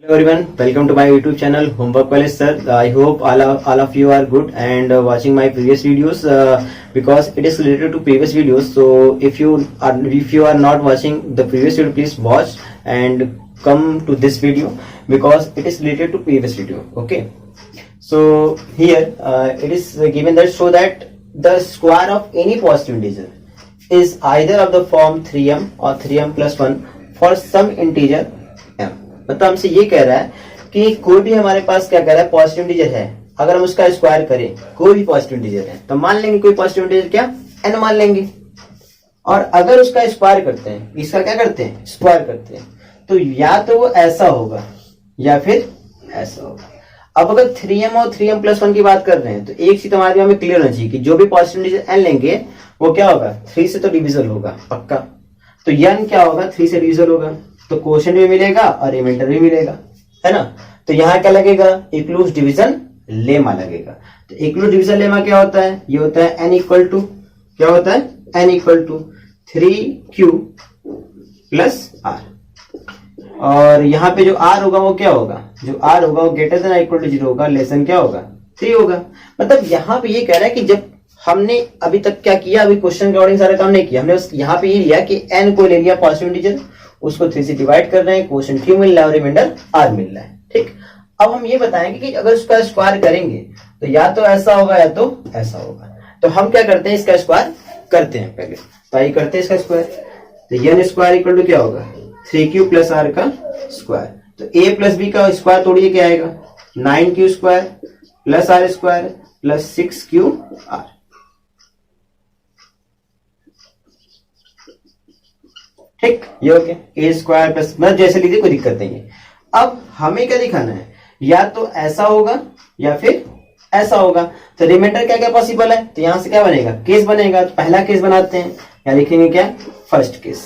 Everyone, welcome to my YouTube channel Homework College Sir. I hope all of you are good and watching my previous videos because it is related to previous videos. So if you are not watching the previous video, please watch and come to this video because it is related to previous video. Okay. So here it is given that show that the square of any positive integer is either of the form 3m or 3m plus 1 for some integer m. मतलब हमसे ये कह रहा है कि कोई भी हमारे पास क्या कह रहा है, पॉजिटिव इंटीजर है, अगर हम उसका स्क्वायर करें, कोई भी पॉजिटिव इंटीजर है तो मान लेंगे कोई पॉजिटिव इंटीजर क्या n मान लेंगे, और अगर उसका स्क्वायर करते हैं, इसका क्या करते हैं, स्क्वायर करते हैं, तो या तो वो ऐसा होगा या फिर ऐसा होगा. अब अगर 3m और 3m प्लस 1 की बात कर रहे हैं तो एक चीज हमारे दिमाग में क्लियर होना चाहिए कि जो भी पॉजिटिव इंटीजर n लेंगे वो क्या होगा, 3 से तो डिविजल होगा पक्का. तो n क्या होगा, 3 से डिविजल होगा, तो क्वोशिएंट भी मिलेगा और रिमाइंडर भी मिलेगा, है ना. तो यहाँ क्या लगेगा, इक्लूज डिवीजन लेमा लगेगा. तो इक्लूज डिवीजन लेमा क्या होता है, ये होता है n इक्वल टू, क्या होता है, n equal to 3q plus r, और यहाँ पे जो r होगा वो क्या होगा, जो r होगा वो ग्रेटर देन इक्वल टू 0 होगा, लेस देन क्या होगा, 3 होगा. मतलब यहाँ पे ये कह रहा है कि जब हमने अभी तक क्या किया, अभी क्वेश्चन के अकॉर्डिंग सारा काम नहीं किया, हमने यहाँ पे ये लिया कि n को ले लिया पॉजिटिव इंटीजर, उसको 3 से डिवाइड कर रहे हैं, क्वोशिएंट 3 मिल रहा है और रिमाइंडर r मिल रहा है. ठीक. अब हम ये बताएंगे कि अगर उसका स्क्वायर करेंगे तो या तो ऐसा होगा या तो ऐसा होगा. तो हम क्या करते हैं, इसका स्क्वायर करते हैं पहले. तो आइए करते हैं इसका स्क्वायर. तो n स्क्वायर इक्वल टू क्या होगा, 3q प्लस r का स्क्वायर. तो a प्लस b का स्क्वायर तोड़िए क्या आएगा, 9q square plus r square plus 6qr. ठीक, ये हो गया ए स्क्वायर प्लस, मतलब जैसे लीजिए कोई दिक्कत नहीं है. अब हमें क्या दिखाना है, या तो ऐसा होगा या फिर ऐसा होगा. तो रिमाइंडर क्या क्या पॉसिबल है, तो यहां से क्या बनेगा, केस बनेगा. तो पहला केस बनाते हैं, यहाँ लिखेंगे क्या, फर्स्ट केस.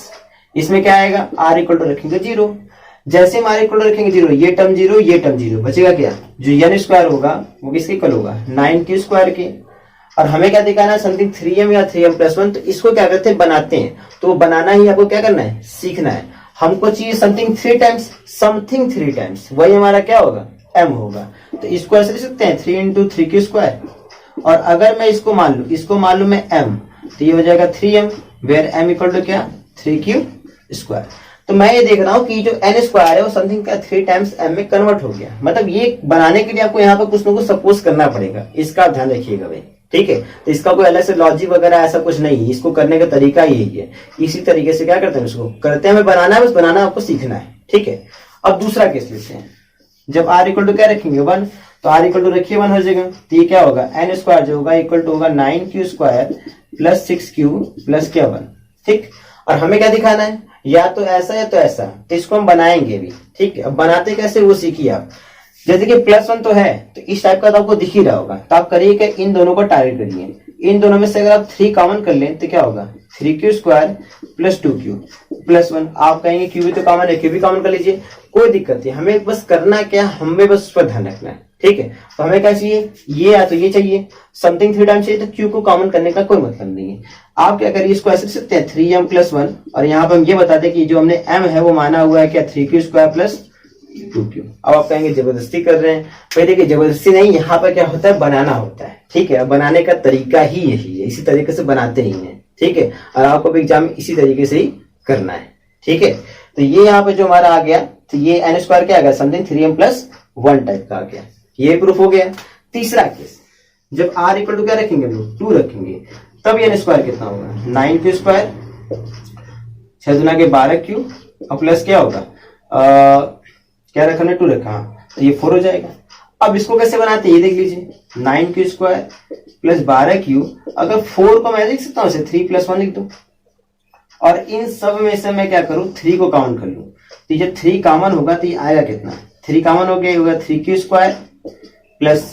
इसमें क्या आएगा, r इक्वल टू रखेंगे 0. जैसे हम r इक्वल टू रखेंगे 0, ये टर्म 0, ये टर्म 0, बचेगा क्या, जो n स्क्वायर होगा वो किसके इक्वल होगा, 9q स्क्वायर के. और हमें क्या दिखाना है, समथिंग 3m या 3m प्लस 1. तो इसको क्या करते हैं, बनाते हैं. तो बनाना ही आपको क्या करना है, सीखना है. हमको चाहिए समथिंग 3 टाइम्स, समथिंग 3 टाइम्स, वही हमारा क्या होगा, m होगा. तो इसको ऐसे लिख सकते हैं 3 इंटू 3q स्क्वायर. और अगर मैं इसको मान लू, इसको मान लू मैं m, तो ये हो जाएगा 3m, where m equal to क्या, 3q स्क्वायर. तो मैं ये देख रहा हूँ कि जो n स्क्वायर है वो समथिंग का 3 टाइम्स m में कन्वर्ट हो गया. मतलब ये बनाने के लिए आपको यहाँ पर कुछ ना कुछ सपोज करना पड़ेगा, इसका ध्यान रखिएगा भाई. ठीक है. तो इसका कोई अलग से लॉजिक वगैरह ऐसा कुछ नहीं है, इसको करने का तरीका यही है. इसी तरीके से क्या करते हैं, इसको करते हैं, हमें बनाना है, बस बनाना आपको सीखना है. ठीक है. अब दूसरा केस लेते हैं. जब r इक्वल टू क्या रखेंगे 1, तो r इक्वल टू रखिए 1 हो जाएगा. तो ये क्या होगा, n स्क्वायर जो होगा इक्वल टू होगा 9q square plus 6q plus क्या 1. ठीक. और हमें क्या दिखाना है, या तो ऐसा या तो ऐसा. तो इसको हम बनाएंगे भी. ठीक है. अब बनाते कैसे वो सीखिए आप. जैसे कि प्लस 1 तो है, तो इस टाइप का तो आपको दिख ही रहा होगा. तो आप करिए कि इन दोनों को टारगेट करिए. इन दोनों में से अगर आप 3 कॉमन कर लें तो क्या होगा, 3q square plus 2q plus 1. आप कहेंगे q भी तो कॉमन है, q भी कॉमन कर लीजिए, कोई दिक्कत नहीं. हमें बस करना क्या, हमें बस उस पर ध्यान रखना है. ठीक है. तो हमें क्या चाहिए, ये या तो ये चाहिए, समथिंग 3 टाइम्स चाहिए, तो q को कॉमन करने का कोई मतलब नहीं है. आप क्या करिए, इसको ऐसे लिख सकते हैं 3m प्लस 1, और यहाँ पर हम ये बता दें कि जो हमने m है वो माना हुआ है क्या, 3q स्क्वायर प्लस 2q. अब आप कहेंगे जबरदस्ती कर रहे हैं. भाई देखिए जबरदस्ती नहीं, यहाँ पर क्या होता है, बनाना होता है. ठीक है. बनाने का तरीका ही यही है, इसी तरीके से बनाते ही हैं. ठीक है. और आपको भी एग्जाम में इसी तरीके से ही करना है. ठीक है. तो ये यहाँ पे जो हमारा आ गया, तो ये n स्क्वायर क्या आ गया, समथिंग 3m प्लस 1 टाइप का आ गया. ये प्रूफ हो गया. तीसरा केस, जब r इक्वल टू क्या रखेंगे, 2 रखेंगे, तब n स्क्वायर कितना होगा, 9q स्क्वायर 6 दुना के 12q और प्लस क्या होगा, क्या रखा है, 2 रखा. तो ये 4 हो जाएगा. अब इसको कैसे बनाते हैं, ये देख लीजिए, 9q स्क्वायर प्लस 12q. अगर 4 को मैं लिख सकता हूँ, 3 प्लस 1 लिख दूं, और इन सब में से मैं क्या करूं, 3 को काउंट कर लूं. तो जब 3 कॉमन होगा तो ये आएगा कितना, 3 कॉमन हो गया, होगा 3q स्क्वायर प्लस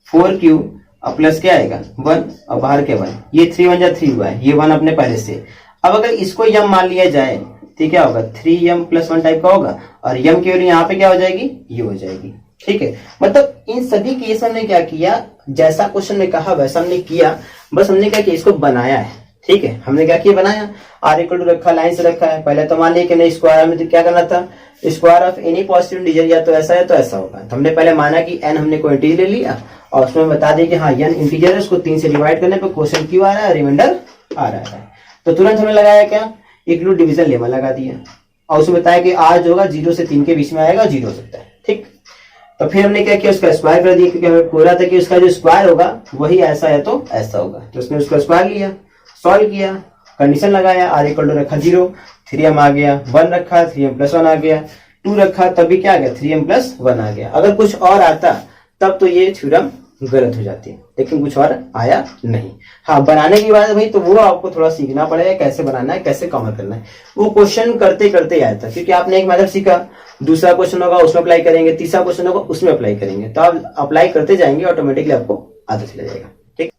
4q और प्लस क्या आएगा 1, और बाहर क्या 1. ये 3 1 जा 3 हुआ है, ये 1 अपने पहले से. अब अगर इसको m मान लिया जाए तो क्या होगा, 3m प्लस 1 टाइप का होगा, और m की वैल्यू यहाँ पे क्या हो जाएगी, ये हो जाएगी. ठीक है. मतलब इन सभी केस हमने क्या किया, जैसा क्वेश्चन में कहा वैसा हमने किया, बस हमने क्या किया, इसको बनाया है. ठीक है, हमने क्या किया, बनाया आर इक्वल टू रखा, लाइन से रखा है। पहले तो मान लिया कि नहीं स्क्वायर में तो क्या करना था, square of any positive integer या तो ऐसा है तो ऐसा होगा। तो हमने पहले माना कि एन हमने कोई इंटीजर ले लिया और उसमें बता दिया कि हाँ एन इंटीजर है, उसको 3 से डिवाइड करने पर क्वेश्चन क्यों आ रहा है, रिमाइंडर आ रहा है। तो तुरंत हमने लगाया क्या, इक्लूड डिवीजन लेमा लगा दिया और उसमें बताया कि आर जो होगा 0 से 3 के बीच में आएगा, 0 हो सकता है। ठीक, तो फिर हमने क्या किया, उसका स्क्वायर कर दिया क्योंकि हमें पूरा था कि उसका जो स्क्वायर होगा वही ऐसा है तो ऐसा होगा। तो उसने उसका स्क्वायर लिया, सॉल्व किया, कंडीशन लगाया, आर इक्वल टू रखा 0, 3m आ गया, 1 रखा 3m+1 आ गया, 2 रखा तब भी क्या आ गया 3m+1 आ गया। अगर कुछ और आता तब तो ये थ्योरम गलत हो जाती है, लेकिन कुछ और आया नहीं। हाँ, बनाने की बात है भाई, तो वो आपको थोड़ा सीखना पड़ेगा कैसे बनाना है, कैसे कॉमन करना है। वो क्वेश्चन करते करते आया था क्योंकि आपने एक मेथड सीखा, दूसरा क्वेश्चन होगा उसमें अप्लाई करेंगे, तीसरा क्वेश्चन होगा उसमें अप्लाई करेंगे, तो आप अप्लाई करते जाएंगे, ऑटोमेटिकली आपको आदत चला जाएगा। ठीक,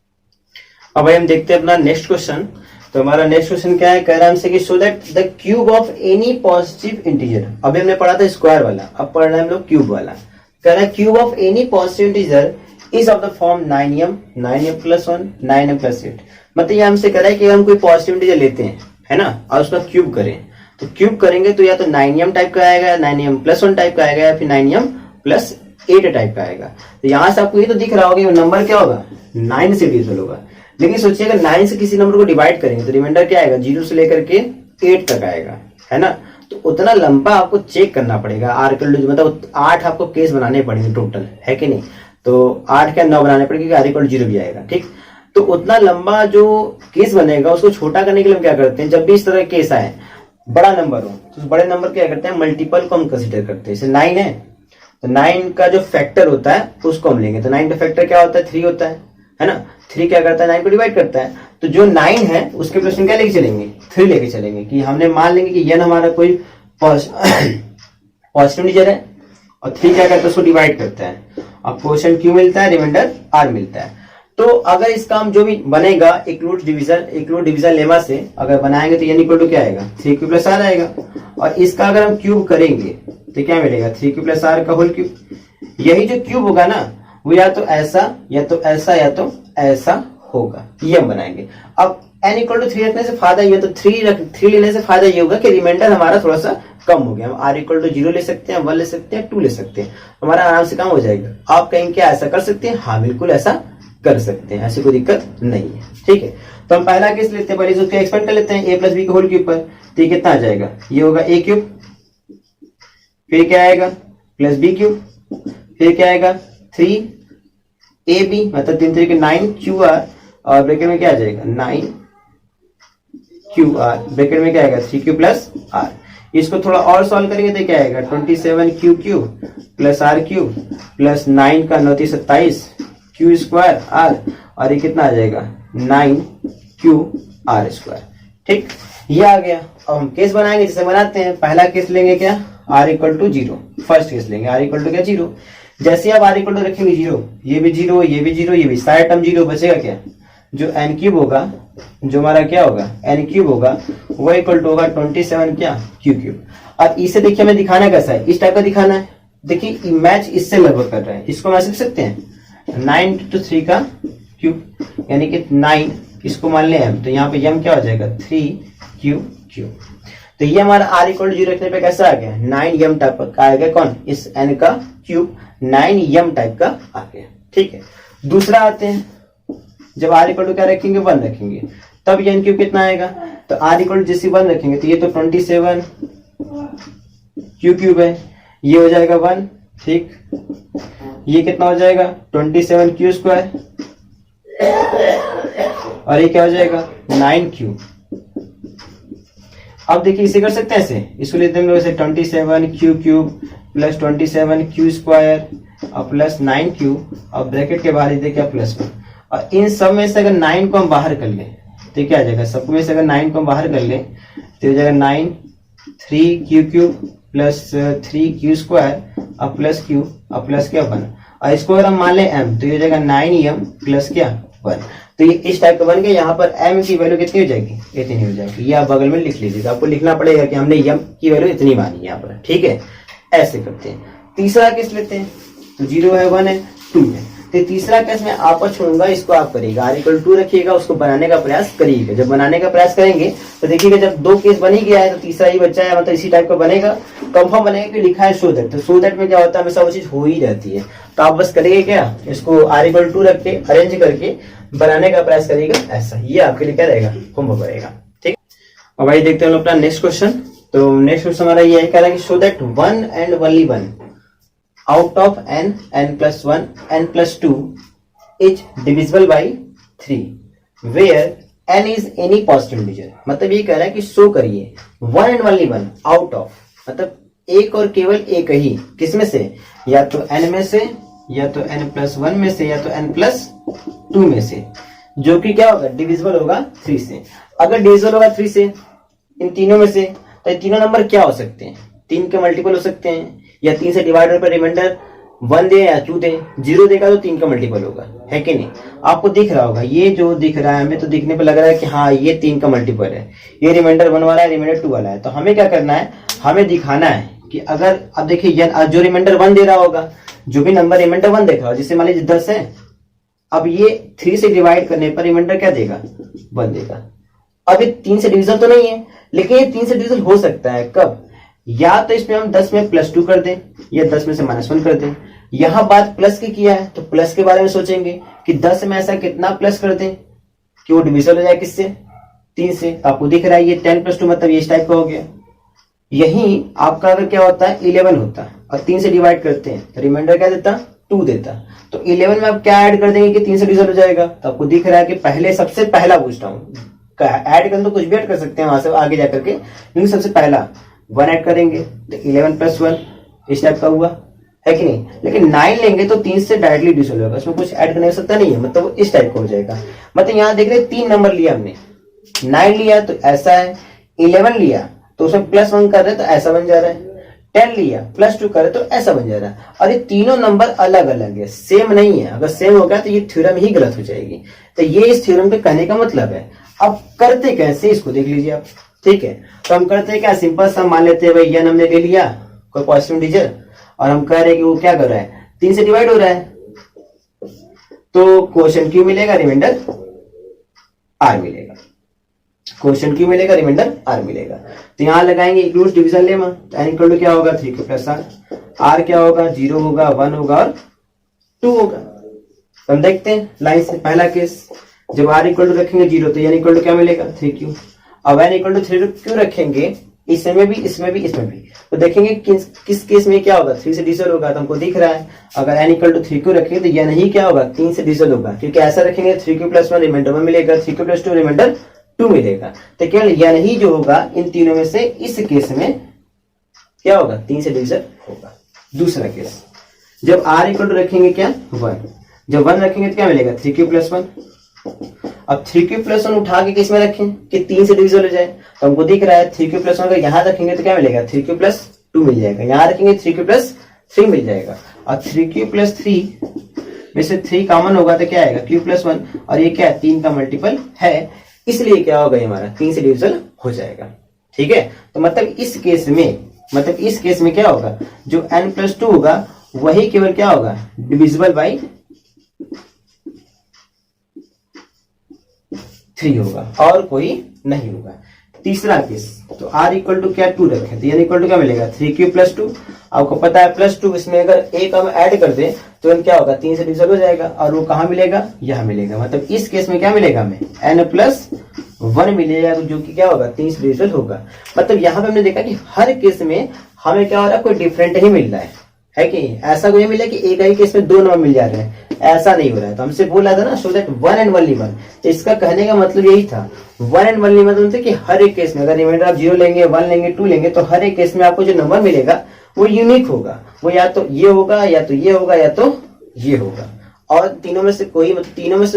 अब भाई हम देखते हैं अपना नेक्स्ट क्वेश्चन। तो हमारा नेक्स्ट क्वेश्चन क्या है, कह रहा है हमसे कि show that the cube of any positive integer. अभी हमने पढ़ा था स्क्वायर वाला, अब पढ़ रहे हैं हम लोग क्यूब वाला। कह रहा है cube of any positive integer is of the form 9m, 9m+1, 9m+8। मतलब ये हमसे कह रहा है कि हम कोई पॉजिटिव इंटीजर लेते हैं, है ना, और उसका क्यूब करें, तो क्यूब करेंगे तो या तो 9m टाइप का आएगा, 9m+1 टाइप का आएगा, या फिर 9m+8 टाइप का आएगा। तो यहाँ से आपको ये तो दिख रहा होगा नंबर क्या होगा, 9 से डिविजिबल होगा। लेकिन सोचिए अगर 9 से किसी नंबर को डिवाइड करेंगे तो रिमाइंडर क्या आएगा, 0 से लेकर के 8 तक आएगा, है ना। तो उतना लंबा आपको चेक करना पड़ेगा, आर इक्वल टू मतलब 8 आपको केस बनाने पड़ेंगे टोटल, है कि नहीं। तो 8 के 9 बनाने पड़ेंगे, आर इक्वल 0 भी आएगा। ठीक, तो उतना लंबा जो केस बनेगा उसको छोटा करने के लिए हम क्या करते हैं, जब भी इस तरह केस आए बड़ा नंबर हो तो उस बड़े नंबर क्या करते हैं, मल्टीपल को हम कंसिडर करते हैं। जैसे 9 है तो 9 का जो फैक्टर होता है उसको हम लेंगे, तो 9 का फैक्टर क्या होता है, 3 होता है ना। 3 क्या करता है, 9 को डिवाइड करता है, तो जो 9 है उसके प्लस क्या लेके चलेंगे, 3 लेके चलेंगे। कि हमने मान लेंगे कि n हमारा कोई पॉजिटिव इंटीजर है और 3 क्या करता है, उसको डिवाइड करता है, अब क्वोशिएंट क्यू मिलता है, रिमाइंडर आर मिलता है। तो अगर इसका हम जो भी बनेगा इक्लूड डिवीजन लेमा से अगर बनाएंगे तो n इक्वल टू क्या आएगा, 3q + r आएगा। और इसका अगर हम क्यूब करेंगे तो क्या मिलेगा, 3q + r का होल क्यूब। यही जो क्यूब होगा ना वो या तो ऐसा या तो ऐसा या तो ऐसा होगा, ये हम बनाएंगे। अब n इक्वल टू 3 रखने से फायदा ये, तो 3 लेने से फायदा ये होगा कि रिमाइंडर हमारा थोड़ा सा कम हो गया। हम r इक्वल टू 0 ले सकते हैं, 1 ले सकते हैं, 2 ले सकते हैं, हमारा आराम से काम हो जाएगा। आप कहेंगे क्या ऐसा कर सकते हैं, हाँ बिल्कुल ऐसा कर सकते हैं, ऐसी कोई दिक्कत नहीं है। ठीक है, तो हम पहला केस लेते हैं, पहले उसको एक्सपेंड कर लेते हैं a + b के होल क्यूब पर। तो ये कितना आ जाएगा, ये होगा a3, फिर क्या आएगा +b3, फिर क्या आएगा 3ab, मतलब 3 3 9qr, और ब्रैकेट में क्या आ जाएगा 9qr, ब्रैकेट में क्या आएगा 3q + r। इसको थोड़ा और सॉल्व करेंगे तो क्या आएगा 27q³ + r³ + 9 का 9 27 q² r, और ये कितना आ जाएगा 9qr²। ठीक, ये आ गया। अब हम केस बनाएंगे, जिसे बनाते हैं। पहला केस लेंगे क्या, r equal to 0, first case लेंगे r इक्वल टू क्या 0। जैसे आप r इक्वल टू रखेंगे 0, ये भी 0, ये भी 0, ये भी, सारे टर्म 0, बचेगा क्या, जो n³ होगा, जो हमारा क्या होगा n³ होगा, वो इक्वल टू होगा 27 क्या q³। अब इसे देखिए हमें दिखाना कैसा है, इस टाइप का दिखाना है। देखिए मैच इससे लगभग कर रहा है, इसको मैच लिख सकते हैं 9 × 3 का क्यूब, यानी कि 9, इसको मान ले m, तो यहाँ पे m क्या हो जाएगा 3q³। तो ये हमारा r इक्वल टू 0 रखने पे कैसा आ गया 9m टाइप का आएगा, कौन, इस n का क्यूब 9m टाइप का आ गया। ठीक है, दूसरा आते हैं, जब r इक्वल टू क्या रखेंगे 1 रखेंगे, तब ये n³ कितना आएगा, तो r इक्वल टू जैसे 1 रखेंगे तो ये तो 27 q³ है, ये हो जाएगा 1। ठीक, ये कितना हो जाएगा 27 q², और ये क्या हो जाएगा 9q। अब देखिए इसे कर सकते हैं ऐसे, इसको लेते हैं वैसे 27q³ + 27q² और + 9q, और ब्रैकेट के बाहर देखिए +1। और इन सब में से अगर 9 को हम बाहर कर लें तो क्या आ जाएगा, सब में से अगर 9 को हम बाहर कर लें तो हो जाएगा 9 3q³ + 3q² और +q और प्लस क्या 1, और इसको अगर हम मान लें m तो ये हो जाएगा 9m + क्या 1। तो ये इस टाइप का बन गया। यहाँ पर m की वैल्यू कितनी हो जाएगी, इतनी हो जाएगी। ये आप बगल में लिख लीजिएगा, आपको लिखना पड़ेगा कि हमने m की वैल्यू इतनी मानी यहाँ पर। ठीक है, ऐसे करते हैं। तीसरा केस लेते हैं, तो 0 है 1 है 2 है। तो तीसरा केस मैं आप पर छोड़ूंगा, इसको आप करिएगा, आर इक्वल 2 रखिएगा, उसको बनाने का प्रयास करिएगा। जब बनाने का प्रयास करेंगे तो देखिएगा जब दो केस बन ही गया है तो तीसरा ही बच्चा है, मतलब इसी टाइप का बनेगा, कंफर्म बनेगा कि लिखा है सो दैट। तो सो दैट में क्या होता है, हमेशा वो चीज हो ही जाती है। तो आप बस करिए क्या, इसको आर इक्वल 2 रख के अरेंज करके बनाने का प्रयास करिएगा, ऐसा ये आपके लिए क्या रहेगा, होमवर्क रहेगा। ठीक, और भाई देखते हैं हम अपना नेक्स्ट क्वेश्चन। तो नेक्स्ट क्वेश्चन हमारा ये है, कह रहा है कि show that one and only one out of n, n plus 1, n plus 2 is divisible by 3 where n is any positive integer। मतलब ये कह रहा है कि शो करिए one and only one out of, मतलब एक और केवल एक ही, किसमें से, या तो n में से, या तो n plus 1 में से, या तो n plus 2 में से, जो कि क्या होगा, डिविजिबल होगा 3 से। अगर डिविजिबल होगा 3 से इन तीनों में से, तो ये तीनों नंबर क्या हो सकते हैं, 3 के मल्टीपल हो सकते हैं, या 3 से डिवाइड पर रिमाइंडर 1 दे या 2 दे, 0 देगा तो 3 का मल्टीपल होगा, है कि नहीं। आपको दिख रहा होगा, ये जो दिख रहा है हमें तो दिखने पे लग रहा है कि हाँ ये 3 का मल्टीपल है, ये रिमाइंडर 1 वाला है, रिमाइंडर 2 वाला है। तो हमें क्या करना है, हमें दिखाना है कि अगर, अब देखिए जो रिमाइंडर 1 दे रहा होगा, जो भी नंबर रिमाइंडर 1 देख रहा हो, जिससे मान लीजिए 10 है, अब ये 3 से डिवाइड करने पर रिमाइंडर क्या देगा, 1 देगा। अब ये 3 से डिविजन तो नहीं है, लेकिन ये 3 से डिविजन हो सकता है कब, या तो इसमें हम 10 में प्लस 2 कर दें, या 10 में से -1 कर दें। यहां बात प्लस की किया है तो प्लस के बारे में सोचेंगे कि 10 में ऐसा कितना प्लस कर दें कि वो डिविजन हो जाए किससे, 3 से। तो आपको दिख रहा है ये 10 + 2 मतलब ये इस टाइप का हो गया। यही आपका अगर क्या होता है 11 होता है और 3 से डिवाइड करते हैं तो रिमाइंडर क्या देता, 2 देता। तो 11 में आप क्या ऐड कर देंगे कि 3 से डिविजन हो जाएगा। तो आपको दिख रहा है कि पहले सबसे पहला पूछता हूँ, ऐड कर तो कुछ भी ऐड कर सकते हैं वहां से आगे जाकर के, लेकिन सबसे पहला 1 ऐड करेंगे तो 11 + 1 इस टाइप का हुआ, है कि नहीं। लेकिन 9 लेंगे तो 3 से डायरेक्टली डिविजन होगा, उसमें कुछ ऐड करने सकता नहीं है, मतलब वो इस टाइप का हो जाएगा। मतलब यहाँ देख रहे 3 नंबर लिया हमने, 9 लिया तो ऐसा है, 11 लिया तो उसमें +1 कर रहे तो ऐसा बन जा रहा है, 10 लिया +2 करे तो ऐसा बन जा रहा है। और ये तीनों नंबर अलग अलग है, सेम नहीं है। अगर सेम होगा तो ये थ्योरम ही गलत हो जाएगी। तो ये इस थ्योरम के कहने का मतलब है। अब करते कैसे इसको देख लीजिए आप, ठीक है। तो हम करते हैं क्या, सिंपल सा मान लेते हैं भाई n हमने ले लिया कोई पॉजिटिव इंटीजर, और हम कह रहे हैं कि वो क्या कर रहा है, 3 से डिवाइड हो रहा है, तो क्वोशिएंट क्यों मिलेगा, रिमाइंडर r मिलेगा। क्वोशिएंट क्यों मिलेगा, रिमाइंडर r मिलेगा। तो यहां लगाएंगे इंक्लूड डिवीजन लेमा, तो n इक्वल टू क्या होगा 3 + r, r क्या होगा 0 होगा, 1 होगा और 2 होगा। तो हम देखते हैं लाइन से पहला केस, जब r इक्वल टू रखेंगे 0 तो n इक्वल टू क्या मिलेगा 3q। अब n इक्वल टू 3 क्यों रखेंगे, इसमें भी इसमें भी इसमें भी, तो देखेंगे किस केस में क्या होगा, 3 से डिविजन होगा। तो हमको दिख रहा है अगर n इक्वल टू 3q रखेंगे तो यह नहीं क्या होगा 3 से डिविजन होगा, क्योंकि ऐसा रखेंगे 3q + 1 रिमाइंडर 1 मिलेगा, 3q + 2 रिमाइंडर 2 मिलेगा। तो केवल यह नहीं जो होगा इन तीनों में से इस केस में क्या होगा 3 से डिविजन होगा। दूसरा केस, जब r इक्वल टू रखेंगे क्या 1, जब 1 रखेंगे तो क्या मिलेगा 3q + 1। अब 3q + 1 उठा के किस में रखें कि 3 से डिविजन हो जाए। तो हमको दिख रहा है 3q + 1 अगर यहां रखेंगे तो क्या मिलेगा 3q + 2 मिल जाएगा, यहां रखेंगे 3q + 3 मिल जाएगा। और 3q + 3 में से 3 कॉमन होगा तो क्या आएगा q + 1, और ये क्या है 3 का मल्टीपल है, इसलिए क्या होगा हमारा 3 से डिविजन हो जाएगा। ठीक है, तो मतलब इस केस में क्या होगा, जो n + 2 होगा वही केवल क्या होगा डिविजिबल बाई 3 होगा और कोई नहीं होगा। तीसरा केस, तो r इक्वल टू क्या 2 रखे तो n इक्वल टू क्या मिलेगा 3q + 2। आपको पता है +2 इसमें अगर एक हम ऐड कर दें तो n क्या होगा 3 से डिविजन हो जाएगा, और वो कहाँ मिलेगा, यहाँ मिलेगा। मतलब इस केस में क्या मिलेगा हमें n + 1 मिलेगा, जो कि क्या होगा 3 से डिविजन होगा। मतलब यहाँ पे हमने देखा कि हर केस में हमें क्या हो रहा है, कोई डिफरेंट ही मिल रहा है कि ऐसा कोई मिला कि एक ही केस में 2 नंबर मिल जा रहे हैं, ऐसा नहीं हो रहा है। तो हमसे बोला था ना so that one and only one, तो इसका कहने का मतलब यही था, वन एंड ओनली मतलब कि हर एक केस में अगर रिमाइंडर आप 0 लेंगे, 1 लेंगे, 2 लेंगे, तो हर एक केस में आपको जो नंबर मिलेगा वो यूनिक होगा, वो या तो ये होगा या तो ये होगा या तो ये होगा, और तीनों में से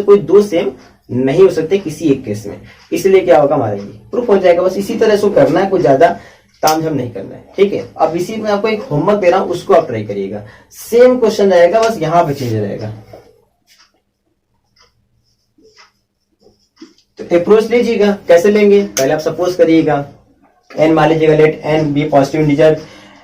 कोई 2 सेम नहीं हो सकते किसी एक केस में। इसलिए क्या होगा हमारा ये प्रूफ हो जाएगा। बस इसी तरह से करना है, कोई ज्यादा तामझाम नहीं करना है। ठीक है, अब इसी में आपको एक होमवर्क दे रहा हूं, उसको आप ट्राई करिएगा। सेम क्वेश्चन रहेगा, बस यहां पे चेंज रहेगा। तो अप्रोच लीजिएगा, कैसे लेंगे, पहले आप सपोज करिएगा n मान लीजिएगा, let n be positive integer,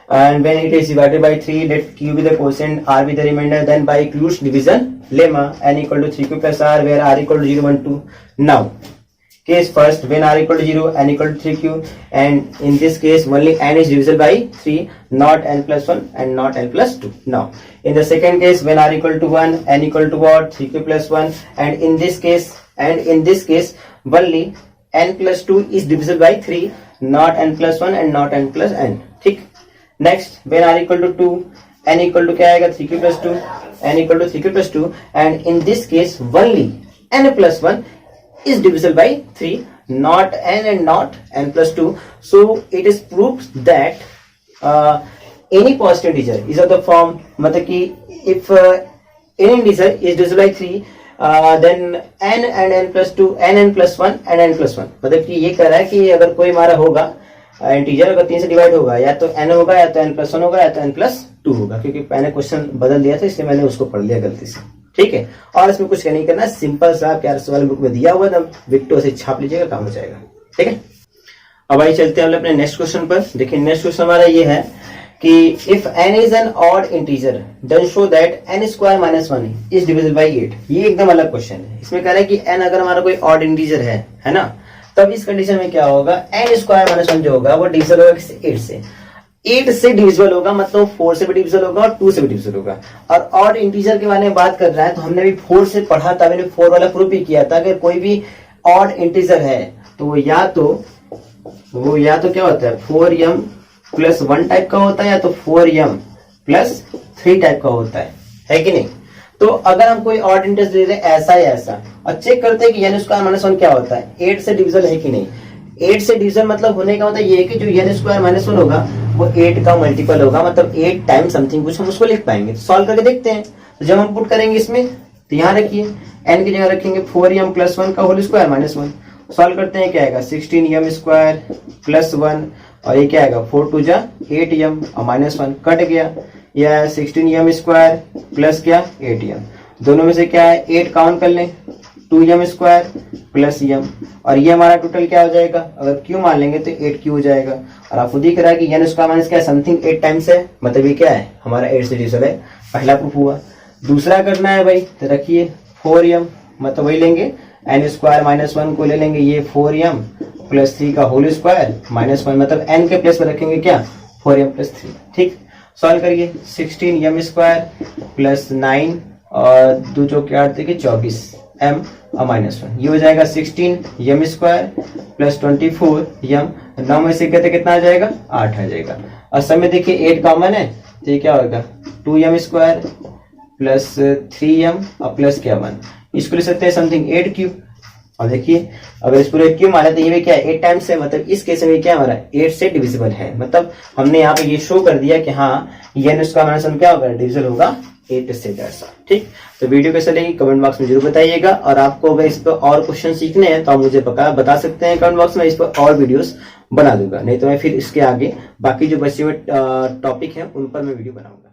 and when it is divided by 3, let q be the quotient, r be the remainder, then by Close division lemma n equal to 3q plus r, where r equal to 0, 1, 2. Now case first, when r equal to 0, n equal to 3q, and in this case only n is divisible by 3, not n plus 1 and not n plus 2. Now in the second case, when r equal to 1, n equal to what, 3q plus 1, and in this case only n plus 2 is divisible by 3, not n plus 1 and not n plus n. ठीक. Next, when r equal to 2, n equal to क्या आएगा, 3q plus 2, n equal to 3q plus 2, and in this case only n plus 1 is divisible by 3, not n and not n plus 2. So it is proved that any positive integer is of the form, मतलब कि if any integer is divisible by 3, then n and n plus 2, n plus 1 and n plus 1. मतलब कि ये कह रहा है कि अगर कोई हमारा होगा इंटीजर, अगर 3 से डिवाइड होगा, या तो n होगा, या तो n plus 1 होगा, या तो n plus 2 होगा, क्योंकि मैंने क्वेश्चन बदल दिया था इसलिए मैंने उसको पढ़ लिया गलती से. ठीक है, और इसमें कुछ नहीं करना, सिंपल सा प्यार से वाले बुक में दिया हुआ था, विक्टो से छाप लीजिएगा, काम हो जाएगा. ठीक है, अब आइए चलते हैं अपने नेक्स्ट क्वेश्चन पर. देखिए नेक्स्ट क्वेश्चन हमारा ये है कि if n is an odd integer then show that n square minus 1 is divisible by 8. ये एकदम अलग क्वेश्चन है. इसमें कह रहा है कि n अगर हमारा कोई ऑड इंटीजर है ना, तब इस कंडीशन में क्या होगा, n स्क्वायर माइनस 1 जो होगा वो डिविजिबल होगा किससे, 8 से. 8 से डिविजिबल होगा, मतलब 4 से भी डिविजिबल होगा और 2 से भी डिविजिबल होगा. और ऑड इंटीजर के बारे में बात कर रहा है तो हमने भी 4 से पढ़ा था, मैंने 4 वाला प्रूफ भी किया था. अगर कोई भी ऑड इंटीजर है तो वो या तो क्या होता है, 4m प्लस 1 टाइप का होता है, या तो 4m प्लस 3 टाइप का होता है कि नहीं. तो अगर हम कोई ऑड इंटीजर दे रहे हैं ऐसा या ऐसा, और चेक करते हैं कि n स्क्वायर माइनस 1 क्या होता है, 8 से डिविजिबल है कि नहीं. 8 से डिविजन मतलब होने का मतलब ये है कि जो n स्क्वायर माइनस 1 होगा वो 8 का मल्टीपल होगा, मतलब 8 टाइम समथिंग कुछ हम उसको लिख पाएंगे. तो सॉल्व करके देखते हैं. तो जब हम पुट करेंगे इसमें, तो यहाँ रखिए n की जगह रखेंगे 4m प्लस 1 का होल स्क्वायर माइनस 1. सॉल्व करते हैं, क्या आएगा, 16m स्क्वायर प्लस 1, और ये क्या आएगा, 4 2 जा 8m और माइनस 1 कट गया, या 16m स्क्वायर प्लस क्या 8m, दोनों में से क्या है 8 काउंट कर लें, 2m स्क्वायर प्लस m, और ये हमारा टोटल क्या हो जाएगा, अगर q मान लेंगे तो 8q हो जाएगा. और आपको दिख रहा है कि n स्क्वायर माइनस क्या समथिंग 8 टाइम्स है, मतलब ये क्या है हमारा 8 से डिविजिबल है. पहला प्रूफ हुआ. दूसरा करना है भाई, तो रखिए 4m, मतलब वही लेंगे n स्क्वायर माइनस 1 को ले लेंगे, ये 4m प्लस 3 का होल स्क्वायर माइनस 1, मतलब n के प्लेस पर रखेंगे क्या 4m प्लस 3. ठीक, सॉल्व करिए. 16m स्क्वायर प्लस 9 और 2 चौके 8 देखिए 24m और माइनस 1, ये हो जाएगा 16m स्क्वायर प्लस 24m. 9 में से कहते कितना आ जाएगा, 8 आ जाएगा. और सब में देखिए 8 कॉमन है, तो ये क्या होगा 2m स्क्वायर प्लस 3m और प्लस क्या 1, इसको ले सकते हैं समथिंग 8q. और देखिए अगर इस पूरे क्यू माना तो ये भी क्या है 8 टाइम्स है, मतलब इस केस में क्या हमारा 8 से डिविजिबल है. मतलब हमने यहाँ पे ये शो कर दिया कि हाँ ये n स्क्वायर माइनस 1 क्या होगा, डिविजिबल होगा 8 से जैसा. ठीक, तो वीडियो कैसा लगी कमेंट बॉक्स में जरूर बताइएगा. और आपको अगर इस पर और क्वेश्चन सीखने हैं तो आप मुझे बता सकते हैं कमेंट बॉक्स में, इस पर और वीडियोस बना दूंगा. नहीं तो मैं फिर इसके आगे बाकी जो बचे हुए टॉपिक है उन पर मैं वीडियो बनाऊंगा.